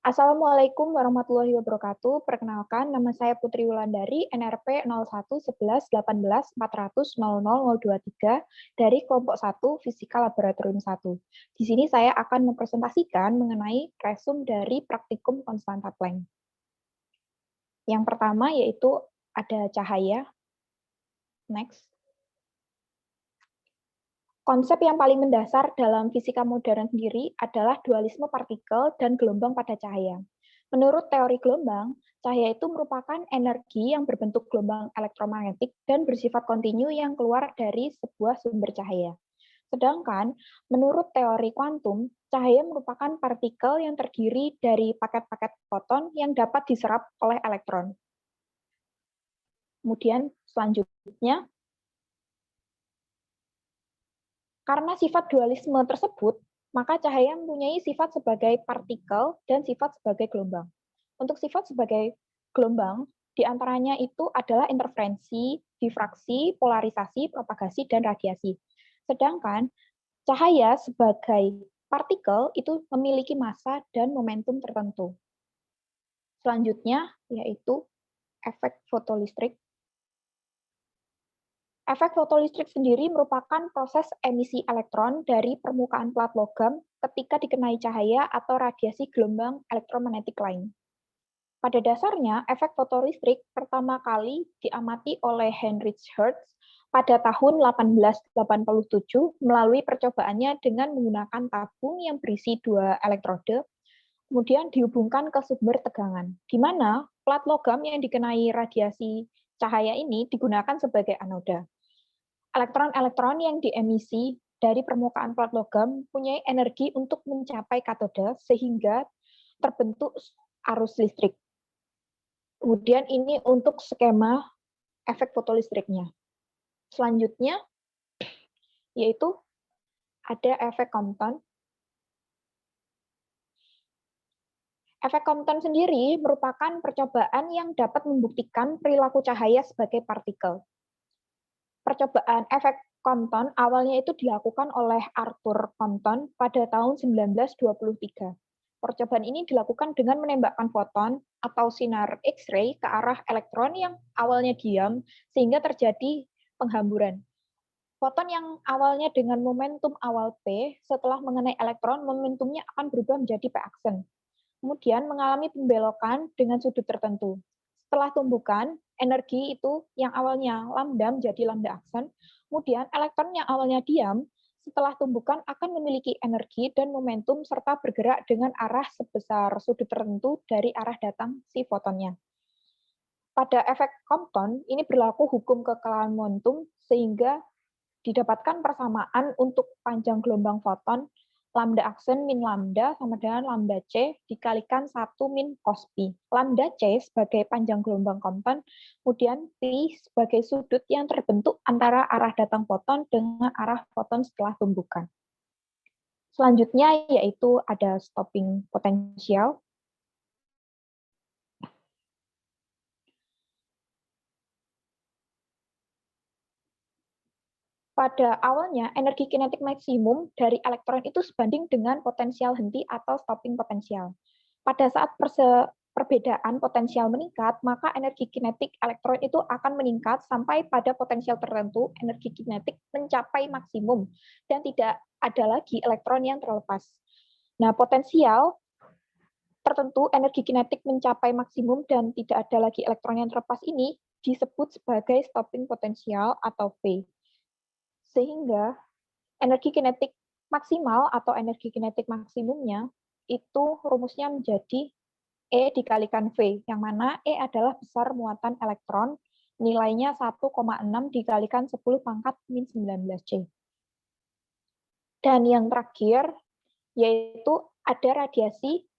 Assalamualaikum warahmatullahi wabarakatuh. Perkenalkan, nama saya Putri Wulandari, NRP 011118400023 dari kelompok 1 Fisika Laboratorium 1. Di sini saya akan mempresentasikan mengenai resum dari praktikum konstanta Planck. Yang pertama yaitu ada cahaya. Next. Konsep yang paling mendasar dalam fisika modern sendiri adalah dualisme partikel dan gelombang pada cahaya. Menurut teori gelombang, cahaya itu merupakan energi yang berbentuk gelombang elektromagnetik dan bersifat kontinu yang keluar dari sebuah sumber cahaya. Sedangkan, menurut teori kuantum, cahaya merupakan partikel yang terdiri dari paket-paket foton yang dapat diserap oleh elektron. Kemudian, selanjutnya, karena sifat dualisme tersebut, maka cahaya mempunyai sifat sebagai partikel dan sifat sebagai gelombang. Untuk sifat sebagai gelombang, diantaranya itu adalah interferensi, difraksi, polarisasi, propagasi, dan radiasi. Sedangkan cahaya sebagai partikel itu memiliki massa dan momentum tertentu. Selanjutnya yaitu efek fotolistrik. Efek fotolistrik sendiri merupakan proses emisi elektron dari permukaan plat logam ketika dikenai cahaya atau radiasi gelombang elektromagnetik lain. Pada dasarnya, efek fotolistrik pertama kali diamati oleh Heinrich Hertz pada tahun 1887 melalui percobaannya dengan menggunakan tabung yang berisi 2 elektrode, kemudian dihubungkan ke sumber tegangan, di mana plat logam yang dikenai radiasi cahaya ini digunakan sebagai anoda. Elektron-elektron yang diemisi dari permukaan plat logam punya energi untuk mencapai katoda sehingga terbentuk arus listrik. Kemudian ini untuk skema efek fotolistriknya. Selanjutnya yaitu ada efek Compton. Efek Compton sendiri merupakan percobaan yang dapat membuktikan perilaku cahaya sebagai partikel. Percobaan efek Compton awalnya itu dilakukan oleh Arthur Compton pada tahun 1923. Percobaan ini dilakukan dengan menembakkan foton atau sinar X-ray ke arah elektron yang awalnya diam sehingga terjadi penghamburan. Foton yang awalnya dengan momentum awal P, setelah mengenai elektron, momentumnya akan berubah menjadi P aksen. Kemudian mengalami pembelokan dengan sudut tertentu. Setelah tumbukan, energi itu yang awalnya lambda menjadi lambda aksen, kemudian elektron yang awalnya diam, setelah tumbukan akan memiliki energi dan momentum serta bergerak dengan arah sebesar sudut tertentu dari arah datang si fotonnya. Pada efek Compton, ini berlaku hukum kekalahan momentum sehingga didapatkan persamaan untuk panjang gelombang foton lambda aksen min lambda sama dengan lambda C dikalikan 1 min cos pi. Lambda C sebagai panjang gelombang Compton, kemudian pi sebagai sudut yang terbentuk antara arah datang foton dengan arah foton setelah tumbukan. Selanjutnya yaitu ada stopping potensial. Pada awalnya, energi kinetik maksimum dari elektron itu sebanding dengan potensial henti atau stopping potensial. Pada saat perbedaan potensial meningkat, maka energi kinetik elektron itu akan meningkat sampai pada potensial tertentu, energi kinetik mencapai maksimum, dan tidak ada lagi elektron yang terlepas. Nah, potensial tertentu, energi kinetik mencapai maksimum dan tidak ada lagi elektron yang terlepas ini disebut sebagai stopping potensial atau V. Sehingga energi kinetik maksimal atau energi kinetik maksimumnya itu rumusnya menjadi E dikalikan V, yang mana E adalah besar muatan elektron, nilainya 1,6 dikalikan 10 pangkat min 19C. Dan yang terakhir, yaitu ada radiasi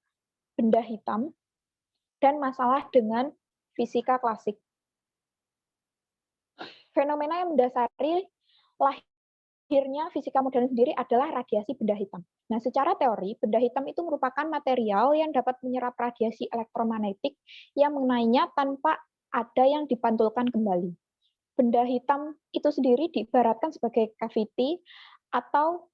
benda hitam dan masalah dengan fisika klasik. Fenomena yang mendasari lahirnya fisika modern sendiri adalah radiasi benda hitam. Nah, secara teori, benda hitam itu merupakan material yang dapat menyerap radiasi elektromagnetik yang mengenainya tanpa ada yang dipantulkan kembali. Benda hitam itu sendiri diibaratkan sebagai cavity atau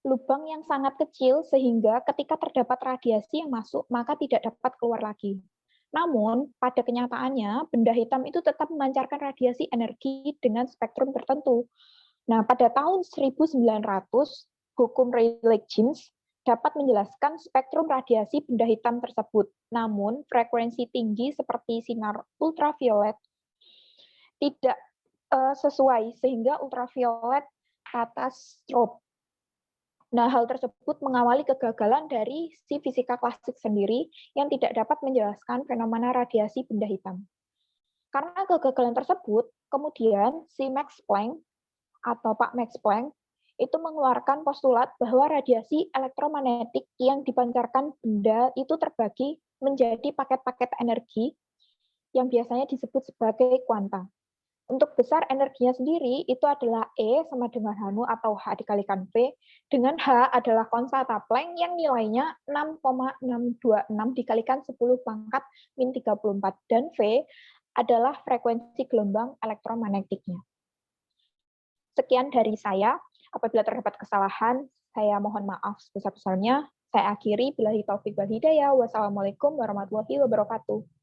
lubang yang sangat kecil sehingga ketika terdapat radiasi yang masuk, maka tidak dapat keluar lagi. Namun, pada kenyataannya, benda hitam itu tetap memancarkan radiasi energi dengan spektrum tertentu. Nah, pada tahun 1900, hukum Rayleigh-Jeans dapat menjelaskan spektrum radiasi benda hitam tersebut. Namun, frekuensi tinggi seperti sinar ultraviolet tidak sesuai, sehingga ultraviolet kata strobe. Nah, hal tersebut mengawali kegagalan dari si fisika klasik sendiri yang tidak dapat menjelaskan fenomena radiasi benda hitam. Karena kegagalan tersebut, kemudian si Max Planck atau Pak Max Planck itu mengeluarkan postulat bahwa radiasi elektromagnetik yang dipancarkan benda itu terbagi menjadi paket-paket energi yang biasanya disebut sebagai kuanta. Untuk besar energinya sendiri, itu adalah E sama dengan H atau H dikalikan V, dengan H adalah konstanta Planck yang nilainya 6,626 dikalikan 10 pangkat min 34, dan V adalah frekuensi gelombang elektromagnetiknya. Sekian dari saya. Apabila terdapat kesalahan, saya mohon maaf sebesar-besarnya. Saya akhiri, billahi taufiq wal hidayah. Wassalamualaikum warahmatullahi wabarakatuh.